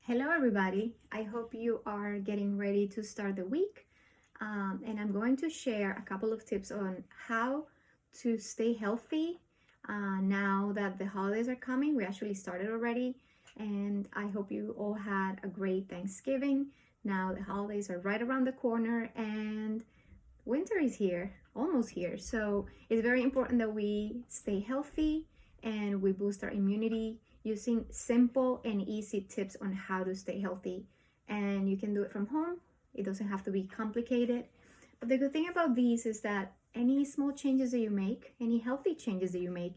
Hello everybody, I hope you are getting ready to start the week and I'm going to share a couple of tips on how to stay healthy now that the holidays are coming. We actually started already and I hope you all had a great Thanksgiving. Now the holidays are right around the corner and winter is here, almost here. So it's very important that we stay healthy and we boost our immunity using simple and easy tips on how to stay healthy. And you can do it from home. It doesn't have to be complicated. But the good thing about these is that any small changes that you make, any healthy changes that you make,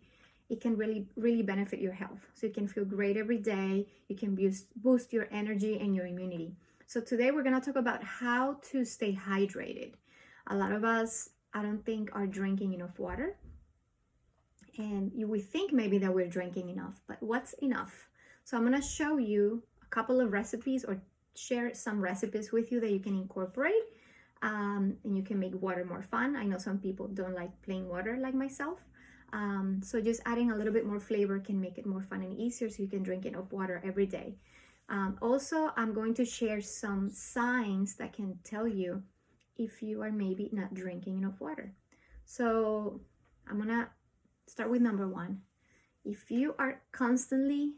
it can really benefit your health. So you can feel great every day. You can boost your energy and your immunity. So today we're going to talk about how to stay hydrated. A lot of us, I don't think, are drinking enough water. And we think maybe that we're drinking enough, but what's enough? So I'm going to show you a couple of recipes or share some recipes with you that you can incorporate and you can make water more fun. I know some people don't like plain water like myself. So just adding a little bit more flavor can make it more fun and easier so you can drink enough water every day. Also, I'm going to share some signs that can tell you if you are maybe not drinking enough water. So I'm going to start with number one. If you are constantly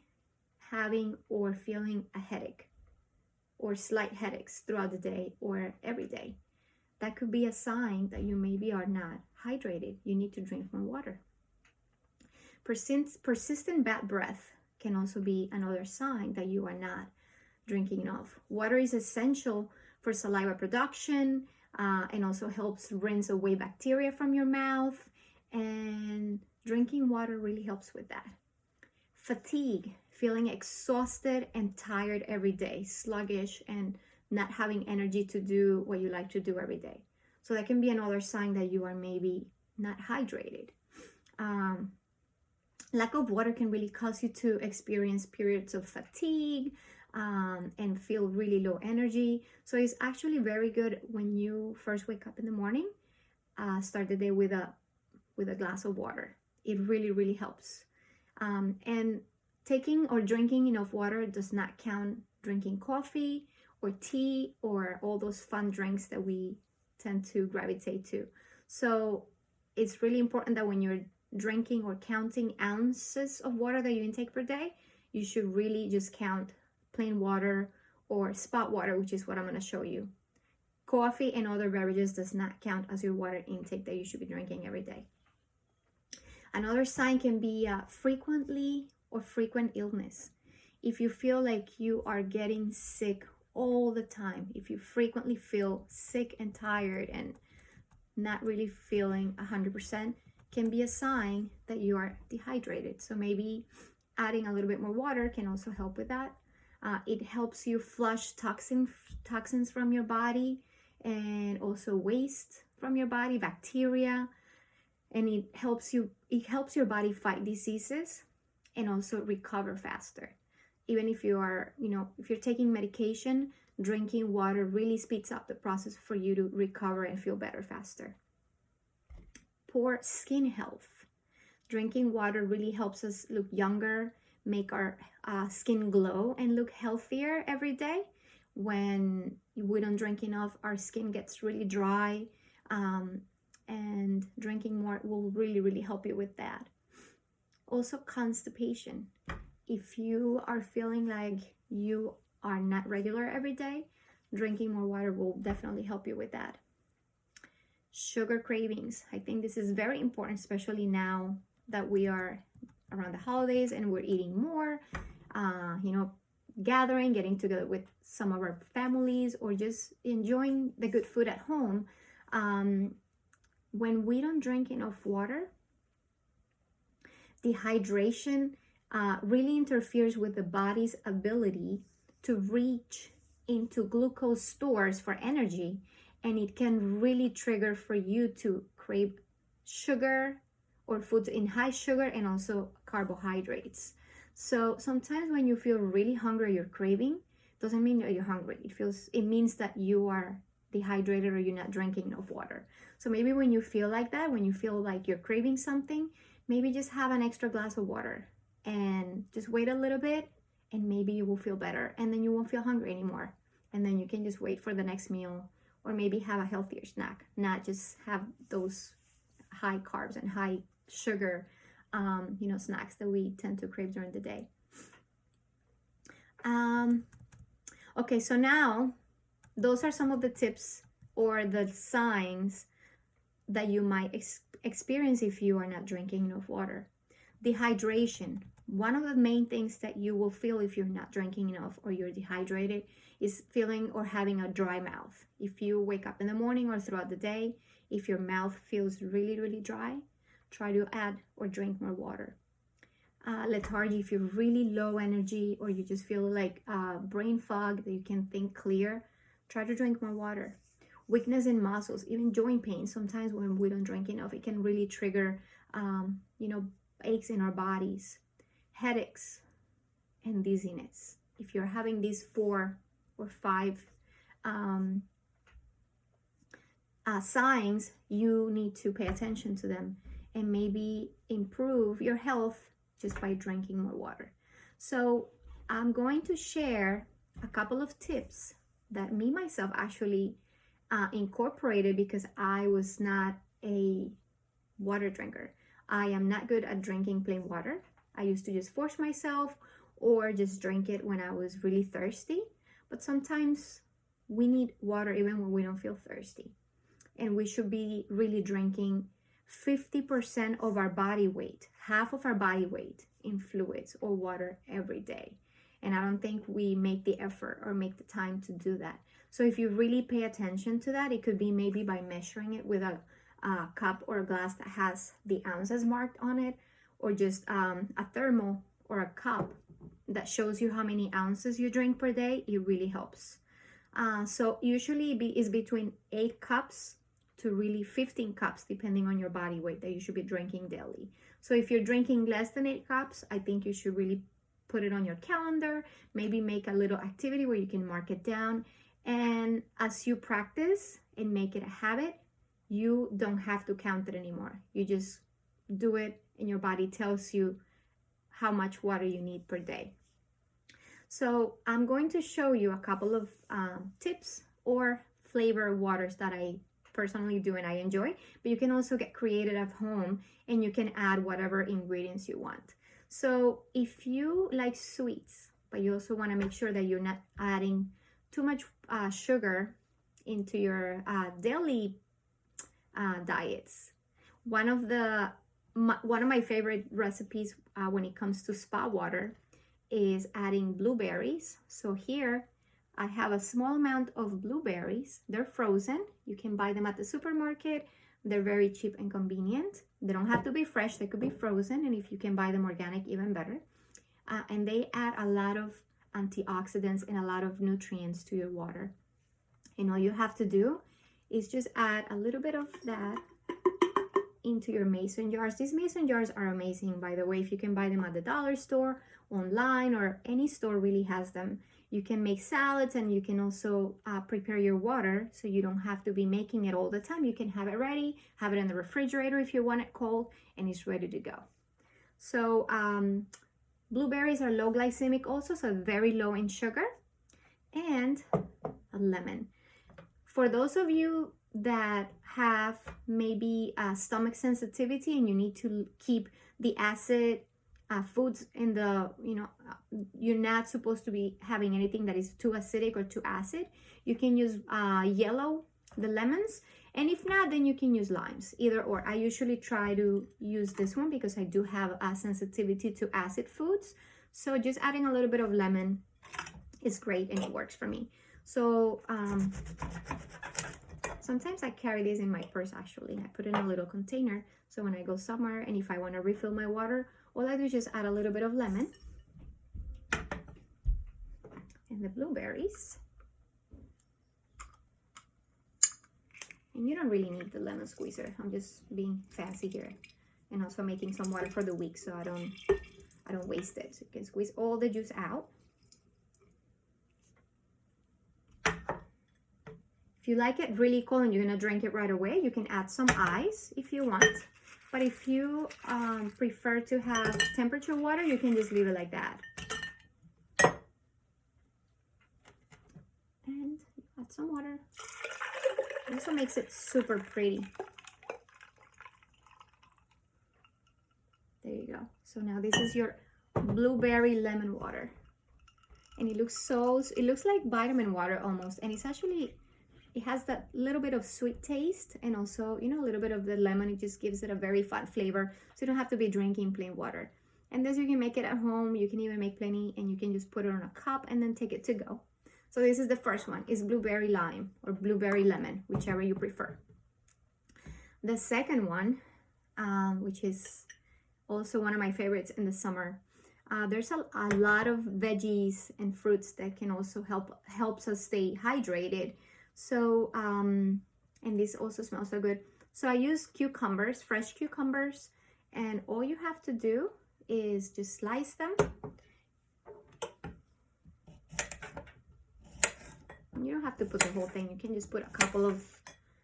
having or feeling a headache or slight headaches throughout the day or every day, that could be a sign that you maybe are not hydrated. You need to drink more water. Persistent bad breath can also be another sign that you are not drinking enough. Water is essential for saliva production and also helps rinse away bacteria from your mouth, and drinking water really helps with that. Fatigue, feeling exhausted and tired every day, sluggish and not having energy to do what you like to do every day. So that can be another sign that you are maybe not hydrated. Lack of water can really cause you to experience periods of fatigue and feel really low energy. So it's actually very good when you first wake up in the morning, start the day with a glass of water. It really helps. And taking or drinking enough water does not count drinking coffee or tea or all those fun drinks that we tend to gravitate to. So it's really important that when you're drinking or counting ounces of water that you intake per day, you should really just count plain water or spot water, which is what I'm going to show you. Coffee and other beverages does not count as your water intake that you should be drinking every day. Another sign can be frequent illness. If you feel like you are getting sick all the time, if you frequently feel sick and tired and not really feeling 100%, can be a sign that you are dehydrated. So maybe adding a little bit more water can also help with that. It helps you flush toxins from your body and also waste from your body, bacteria. And it helps your body fight diseases and also recover faster. Even if you are, if you're taking medication, drinking water really speeds up the process for you to recover and feel better faster. Poor skin health. Drinking water really helps us look younger, make our skin glow and look healthier every day. When we don't drink enough, our skin gets really dry. And drinking more will really help you with that. Also, constipation. If you are feeling like you are not regular every day, drinking more water will definitely help you with that. Sugar cravings. I think this is very important, especially now that we are around the holidays and we're eating more, gathering, getting together with some of our families, or just enjoying the good food at home. When we don't drink enough water, dehydration really interferes with the body's ability to reach into glucose stores for energy, and it can really trigger for you to crave sugar or foods in high sugar and also carbohydrates. So sometimes when you feel really hungry, you're craving, doesn't mean that you're hungry. It means that you are dehydrated or you're not drinking enough water. So maybe when you feel like that, when you feel like you're craving something, maybe just have an extra glass of water and just wait a little bit and maybe you will feel better, and then you won't feel hungry anymore. And then you can just wait for the next meal, or maybe have a healthier snack, not just have those high carbs and high sugar, snacks that we tend to crave during the day. Okay, so now those are some of the tips or the signs that you might experience if you are not drinking enough water. Dehydration. One of the main things that you will feel if you're not drinking enough or you're dehydrated is feeling or having a dry mouth. If you wake up in the morning or throughout the day, if your mouth feels really, really dry, try to add or drink more water. Lethargy, if you're really low energy or you just feel like brain fog, that you can think clear, try to drink more water. Weakness in muscles, even joint pain. Sometimes when we don't drink enough, it can really trigger, aches in our bodies, headaches, and dizziness. If you're having these 4 or 5 signs, you need to pay attention to them and maybe improve your health just by drinking more water. So I'm going to share a couple of tips that me myself actually incorporated because I was not a water drinker. I am not good at drinking plain water. I used to just force myself or just drink it when I was really thirsty. But sometimes we need water even when we don't feel thirsty. And we should be really drinking 50% of our body weight, half of our body weight in fluids or water every day. And I don't think we make the effort or make the time to do that. So if you really pay attention to that, it could be maybe by measuring it with a cup or a glass that has the ounces marked on it, or just a thermal or a cup that shows you how many ounces you drink per day. It really helps. So usually it's between 8 cups to really 15 cups, depending on your body weight, that you should be drinking daily. So if you're drinking less than 8 cups, I think you should really put it on your calendar, maybe make a little activity where you can mark it down. And as you practice and make it a habit, you don't have to count it anymore. You just do it and your body tells you how much water you need per day. So I'm going to show you a couple of tips or flavor waters that I personally do and I enjoy, but you can also get creative at home and you can add whatever ingredients you want. So if you like sweets, but you also want to make sure that you're not adding too much sugar into your daily diets, one of my favorite recipes when it comes to spa water is adding blueberries. So here I have a small amount of blueberries. They're frozen. You can buy them at the supermarket. They're very cheap and convenient. They don't have to be fresh. They could be frozen. And if you can buy them organic, even better. And they add a lot of antioxidants and a lot of nutrients to your water. And all you have to do is just add a little bit of that into your mason jars. These mason jars are amazing, by the way. If you can buy them at the dollar store, online, or any store really has them. You can make salads and you can also prepare your water so you don't have to be making it all the time. You can have it ready, have it in the refrigerator if you want it cold, and it's ready to go. So blueberries are low glycemic also, so very low in sugar, and a lemon. For those of you that have maybe stomach sensitivity and you need to keep the acid foods in the, you're not supposed to be having anything that is too acidic or too acid, you can use the lemons, and if not, then you can use limes, either or. I usually try to use this one because I do have a sensitivity to acid foods, so just adding a little bit of lemon is great and it works for me. So sometimes I carry this in my purse. Actually, I put it in a little container, so when I go somewhere and if I want to refill my water, all I do is just add a little bit of lemon and the blueberries. And you don't really need the lemon squeezer. I'm just being fancy here, and also making some water for the week so I don't waste it. So you can squeeze all the juice out. If you like it really cold and you're gonna drink it right away, you can add some ice if you want. But if you prefer to have temperature water, you can just leave it like that. some water. It also makes it super pretty. There you go. So now this is your blueberry lemon water. And it looks like vitamin water almost. And it's actually, it has that little bit of sweet taste and also, you know, a little bit of the lemon. It just gives it a very fun flavor. So you don't have to be drinking plain water. And this, you can make it at home. You can even make plenty and you can just put it on a cup and then take it to go. So this is the first one, is blueberry lime or blueberry lemon, whichever you prefer. The second one, which is also one of my favorites in the summer. There's a lot of veggies and fruits that can also helps us stay hydrated. So, and this also smells so good. So I use cucumbers, fresh cucumbers, and all you have to do is just slice them. You don't have to put the whole thing. You can just put a couple of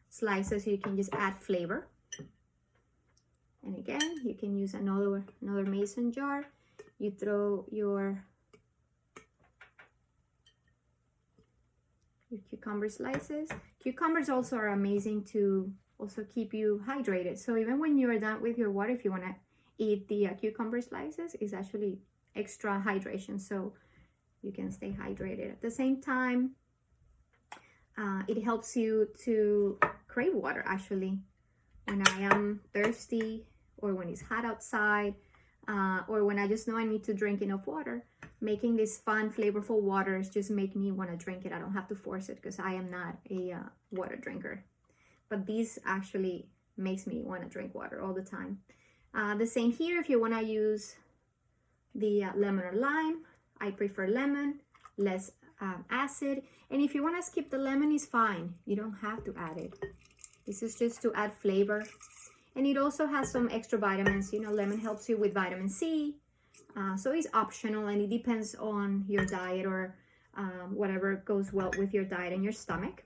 slices so you can just add flavor. And again, you can use another mason jar. You throw your cucumber slices. Cucumbers also are amazing to also keep you hydrated. So even when you're done with your water, if you want to eat the cucumber slices, it's actually extra hydration, so you can stay hydrated. At the same time, it helps you to crave water actually. When I am thirsty or when it's hot outside, or when I just know I need to drink enough water, making these fun, flavorful waters just make me want to drink it. I don't have to force it because I am not a water drinker. But these actually makes me want to drink water all the time. The same here, if you want to use the lemon or lime, I prefer lemon, less acid. And if you want to skip the lemon, it's fine. You don't have to add it. This is just to add flavor. And it also has some extra vitamins. You know, lemon helps you with vitamin C. So it's optional and it depends on your diet or whatever goes well with your diet and your stomach.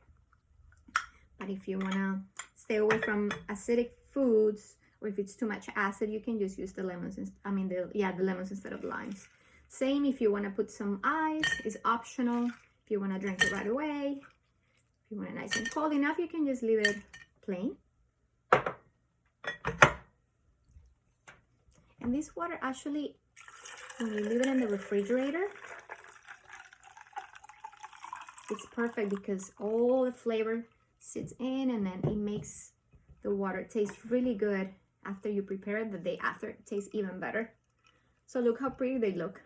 But if you want to stay away from acidic foods, or if it's too much acid, you can just use the lemons. The lemons instead of limes. Same if you want to put some ice, it's optional. If you want to drink it right away, if you want it nice and cold enough, you can just leave it plain. And this water actually, when you leave it in the refrigerator, it's perfect because all the flavor sits in and then it makes the water taste really good. After you prepare it, the day after, it tastes even better. So look how pretty they look.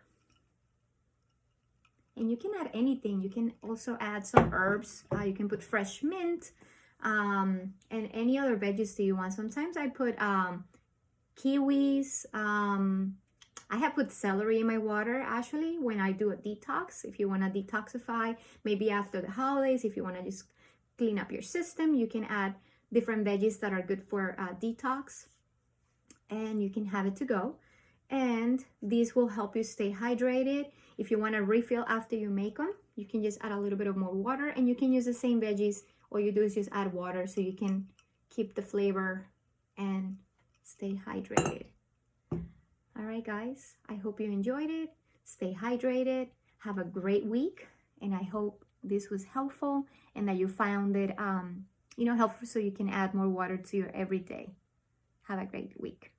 And you can add anything. You can also add some herbs. You can put fresh mint and any other veggies that you want. Sometimes I put kiwis. I have put celery in my water actually when I do a detox. If you want to detoxify, maybe after the holidays, if you want to just clean up your system, you can add different veggies that are good for detox. And you can have it to go. And this will help you stay hydrated. If you want to refill after you make them, you can just add a little bit of more water and you can use the same veggies. All you do is just add water so you can keep the flavor and stay hydrated. All right, guys, I hope you enjoyed it. Stay hydrated. Have a great week. And I hope this was helpful and that you found it, helpful so you can add more water to your everyday. Have a great week.